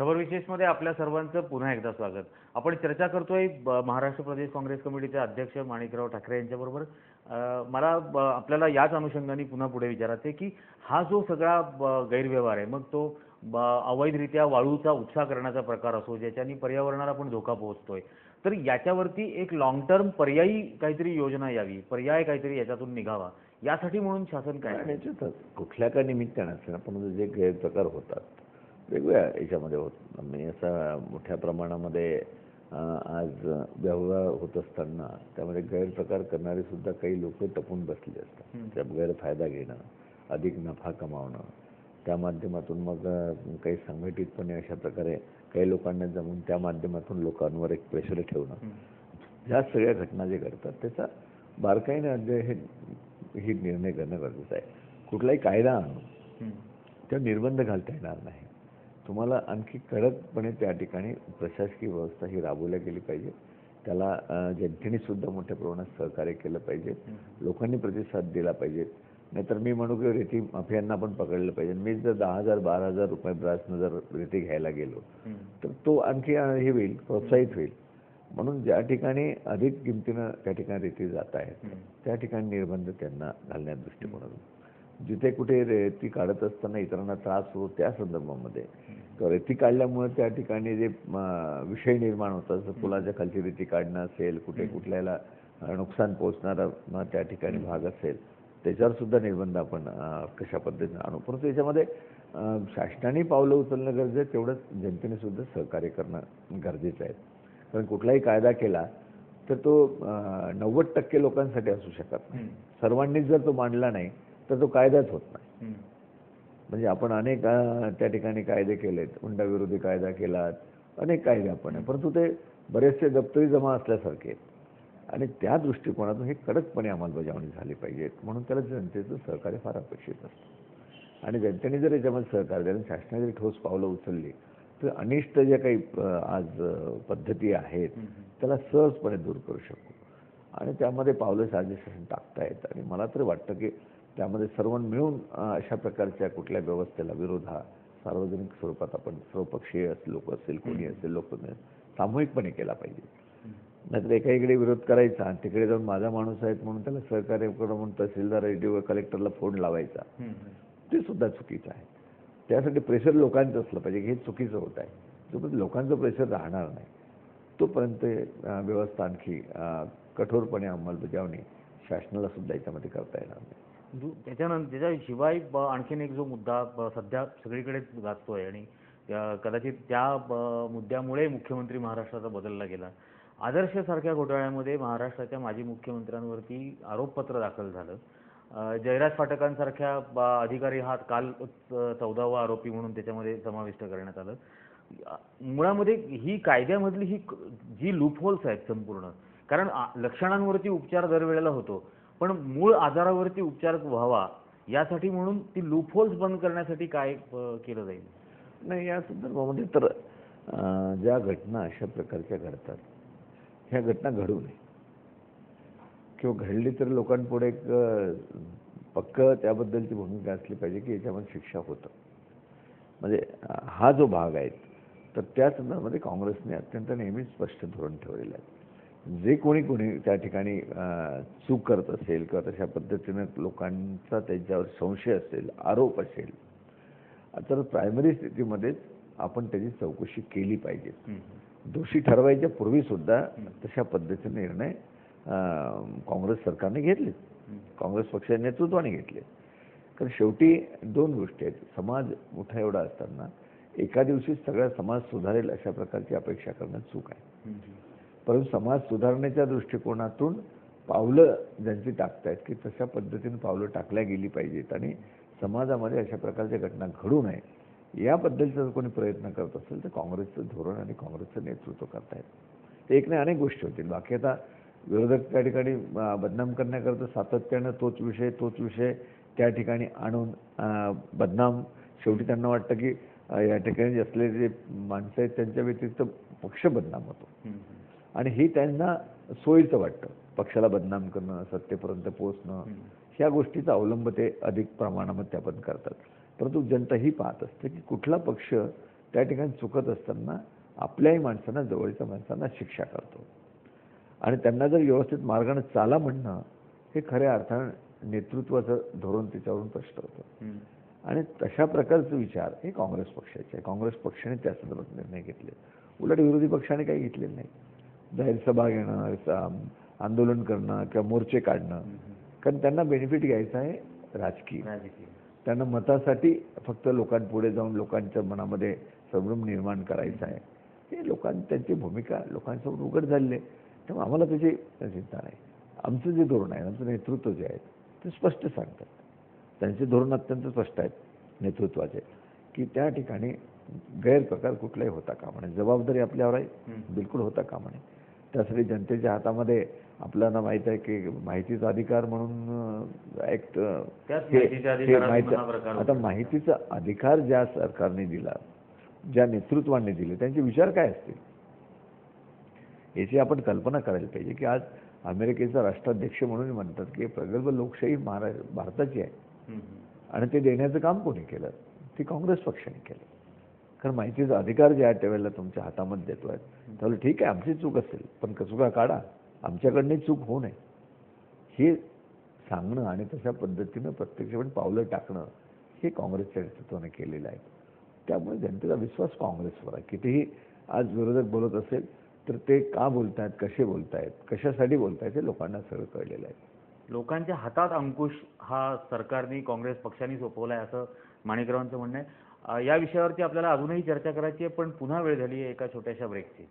खबर विशेषमध्ये आपल्या सर्वांचं पुन्हा एकदा स्वागत. आपण चर्चा करतोय महाराष्ट्र प्रदेश काँग्रेस कमिटीचे अध्यक्ष माणिकराव ठाकरे यांच्याबरोबर. मला आपल्याला याच अनुषंगाने पुन्हा पुढे विचारायचं आहे की हा जो सगळा गैरव्यवहार आहे, मग तो अवैधरित्या वाळूचा उपसा करण्याचा प्रकार असो, ज्याच्यानी पर्यावरणाला पण धोका पोहोचतोय, तर याच्यावरती एक लॉंग टर्म पर्यायी काहीतरी योजना यावी, पर्याय काहीतरी याच्यातून निघावा, यासाठी म्हणून शासन काय आणि कुठल्या का निमित्तानं असेल पण जे गैरप्रकार होतात वेगवेगळ्या याच्यामध्ये होत म्हणजे असा मोठ्या प्रमाणामध्ये आज व्यवहार होत असताना त्यामध्ये गैरप्रकार करणारे सुद्धा काही लोक टपून बसले असतात. त्या गैरफायदा घेणं, अधिक नफा कमावणं, त्या माध्यमातून मग काही संघटितपणे अशा प्रकारे काही लोकांना जमून त्या माध्यमातून लोकांवर एक प्रेशर ठेवणं, ह्या सगळ्या घटना जे घडतात त्याचा बारकाईने ही निर्णय करणं गरजेचं आहे. कुठलाही कायदा आणून त्या निर्बंध घालता येणार नाही. तुम्हाला आणखी कडकपणे त्या ठिकाणी प्रशासकीय व्यवस्था ही राबवल्या गेली पाहिजे. त्याला जनतेने सुद्धा मोठ्या प्रमाणात सहकार्य केलं पाहिजे, लोकांनी प्रतिसाद दिला पाहिजे. नाहीतर मी म्हणू की रेती माफियांना पण पकडलं पाहिजे. मी जर 10,000 12,000 रुपये ब्रासनं जर रेती घ्यायला गेलो तर तो आणखी हे होईल, प्रोत्साहित होईल. म्हणून ज्या ठिकाणी अधिक किमतीनं त्या ठिकाणी रेती जात आहेत त्या ठिकाणी निर्बंध त्यांना घालण्याच्या दृष्टिकोनातून, जिथे कुठे रेती काढत असताना इतरांना त्रास होतो त्या संदर्भामध्ये, रेती काढल्यामुळे त्या ठिकाणी जे विषय निर्माण होतात, जसं पुलाच्या खालची रेती काढणं असेल, कुठे कुठल्याला नुकसान पोचणारा त्या ठिकाणी भाग असेल, त्याच्यावर सुद्धा निर्बंध आपण कशा पद्धतीने आणू. परंतु याच्यामध्ये शासनाने पावलं उचलणं गरजेचं आहे, तेवढंच जनतेने सुद्धा सहकार्य करणं गरजेचं आहे. कारण कुठलाही कायदा केला तर तो 90% लोकांसाठी असू शकत नाही. सर्वांनीच जर तो मांडला नाही तर तो कायदाच होत नाही. म्हणजे आपण अनेक त्या ठिकाणी कायदे केलेत, हुंडाविरोधी कायदा केला, अनेक कायदे आपण, परंतु ते बरेचसे दप्तरी जमा असल्यासारखे आहेत आणि त्या दृष्टिकोनातून हे कडकपणे अंमलबजावणी झाली पाहिजे. म्हणून त्याला जनतेचं सहकार्य फार अपेक्षित असतं आणि जनतेने जर याच्यामध्ये सहकार्य दिलं, शासनाने जरी ठोस पावलं उचलली तर अनिष्ट ज्या काही आज पद्धती आहेत त्याला सहजपणे दूर करू शकू आणि त्यामध्ये पावलं शासन टाकतायत. आणि मला तर वाटतं की त्यामध्ये सर्वांनी मिळून अशा प्रकारच्या कुठल्या व्यवस्थेला विरोध हा सार्वजनिक स्वरूपात आपण सर्वपक्षीय लोक असेल, कोणी असेल, लोक सामूहिकपणे केला पाहिजे. नाहीतर एकाकडे विरोध करायचा आणि तिकडे जाऊन माझा माणूस आहेत म्हणून त्याला सहकार्य करून म्हणून तहसीलदार रेडिओ कलेक्टरला फोन लावायचा, ते सुद्धा चुकीचं आहे. त्यासाठी प्रेशर लोकांचं असलं पाहिजे की हे चुकीचं होत आहे. जोपर्यंत लोकांचं प्रेशर राहणार नाही तोपर्यंत व्यवस्था आणखी कठोरपणे अंमलबजावणी शासनाला सुद्धा याच्यामध्ये करता येणार नाही. त्याच्याशिवाय आणखीन एक जो मुद्दा सध्या सगळीकडे गाजतोय आणि कदाचित त्या मुद्द्यामुळे मुख्यमंत्री महाराष्ट्राचा बदलला गेला. आदर्श सारख्या घोटाळ्यामध्ये महाराष्ट्राच्या माजी मुख्यमंत्र्यांवरती आरोपपत्र दाखल झालं. जयराज फाटकांसारख्या अधिकारी हा काल 14वा आरोपी म्हणून त्याच्यामध्ये समाविष्ट करण्यात आलं. मुळामध्ये ही कायद्यामधली ही जी लूपहोल्स आहेत संपूर्ण, कारण लक्षणांवरती उपचार दरवेळेला होतो पण मूळ आजारावरती उपचार व्हावा यासाठी म्हणून ती लूपहोल्स बंद करण्यासाठी काय केलं जाईल? नाही, या संदर्भामध्ये तर ज्या घटना अशा प्रकारच्या घडतात ह्या घटना घडू नये किंवा घडली तर लोकांपुढे एक पक्क त्याबद्दलची भूमिका असली पाहिजे की याच्यामध्ये शिक्षा होतं. म्हणजे हा जो भाग आहे तर त्या संदर्भामध्ये काँग्रेसने अत्यंत नेहमीच स्पष्ट धोरण ठेवलेलं आहे. जे कोणी त्या ठिकाणी चूक करत असेल किंवा तशा पद्धतीने लोकांचा त्यांच्यावर संशय असेल, आरोप असेल, तर प्रायमरी स्थितीमध्येच आपण त्याची चौकशी केली पाहिजे. दोषी ठरवायच्या पूर्वीसुद्धा तशा पद्धतीने निर्णय काँग्रेस सरकारने घेतले, काँग्रेस पक्षाच्या नेतृत्वाने घेतले. कारण शेवटी दोन गोष्टी आहेत. समाज मोठा एवढा असताना एका दिवशी सगळा समाज सुधारेल अशा प्रकारची अपेक्षा करणं चूक आहे. परंतु समाज सुधारण्याच्या दृष्टिकोनातून पावलं ज्यांची टाकतायत की तशा पद्धतीने पावलं टाकल्या गेली पाहिजेत आणि समाजामध्ये अशा प्रकारच्या घटना घडू नये याबद्दलचा जर कोणी प्रयत्न करत असेल तर काँग्रेसचं धोरण आणि काँग्रेसचं नेतृत्व करतायत. ते एक नाही अनेक गोष्टी होतील. बाकी आता विरोधक त्या ठिकाणी बदनाम करण्याकरता सातत्यानं तोच विषय त्या ठिकाणी आणून बदनाम, शेवटी त्यांना वाटतं की या ठिकाणी असलेले जे माणसं आहेत त्यांच्या व्यतिरिक्त पक्ष बदनाम होतो आणि हे त्यांना सोयीचं वाटतं. पक्षाला बदनाम करणं, सत्तेपर्यंत पोहोचणं, ह्या गोष्टीचा अवलंब ते अधिक प्रमाणामध्ये आपण करतात. परंतु जनता ही पाहत असते की कुठला पक्ष त्या ठिकाणी चुकत असताना आपल्याही माणसांना, जवळच्या माणसांना शिक्षा करतो. आणि त्यांना जर व्यवस्थित मार्गाने चाला म्हणणं हे खऱ्या अर्थानं नेतृत्वाचं धोरण त्याच्यावरून स्पष्ट होतं. आणि तशा प्रकारचे विचार हे काँग्रेस पक्षाचे आहे. काँग्रेस पक्षाने त्या संदर्भात निर्णय घेतले. उलट विरोधी पक्षाने काही घेतलेले नाही. जाहीर सभा घेणं, आंदोलन करणं किंवा मोर्चे काढणं, कारण त्यांना बेनिफिट घ्यायचं आहे राजकीय. त्यांना मतासाठी फक्त लोकांपुढे जाऊन लोकांच्या मनामध्ये संभ्रम निर्माण करायचा आहे. हे त्यांची भूमिका लोकांसमोर उघड झालेली आहे. त्यामुळे आम्हाला त्याची चिंता नाही. आमचं जे धोरण आहे, आमचं नेतृत्व जे आहे ते स्पष्ट सांगतात. त्यांचे धोरण अत्यंत स्पष्ट आहेत नेतृत्वाचे, की त्या ठिकाणी गैरप्रकार कुठलाही होता कामा नये. जबाबदारी आपल्यावर आहे, बिलकुल होता कामा नये. त्यासाठी जनतेच्या हातामध्ये आपल्याला माहीत आहे की माहितीचा अधिकार म्हणून ॲक्ट, आता माहितीचा अधिकार ज्या सरकारने दिला, ज्या नेतृत्वाने दिले, त्यांचे विचार काय असतील याची आपण कल्पना करायला पाहिजे. की आज अमेरिकेचा राष्ट्राध्यक्ष म्हणून म्हणतात की प्रगल्भ लोकशाही भारताची आहे आणि ते देण्याचं काम कोणी केलं? ते काँग्रेस पक्षाने केलं. कारण माहितीचा अधिकार ज्या त्यावेळेला तुमच्या हातामध्ये देतो आहे, त्यावेळेला ठीक आहे आमची चूक असेल, पण चुका काढा, आमच्याकडनं चूक होऊ नये हे सांगणं आणि तशा पद्धतीनं प्रत्यक्षपणे पावलं टाकणं हे काँग्रेसच्या नेतृत्वाने केलेलं आहे. त्यामुळे जनतेचा विश्वास काँग्रेसवर आहे. कितीही आज विरोधक बोलत असेल तर ते का बोलतायत, कसे बोलतायत, कशासाठी बोलतायत हे लोकांना सगळं कळलेलं आहे. लोकांच्या हातात अंकुश हा सरकारने, काँग्रेस पक्षाने सोपवला आहे असं माणिकरावांचं म्हणणं आहे. या विषयावरती आपल्याला अजूनही चर्चा करायची आहे, पण पुन्हा वेळ झाली आहे एका छोट्याशा ब्रेकची.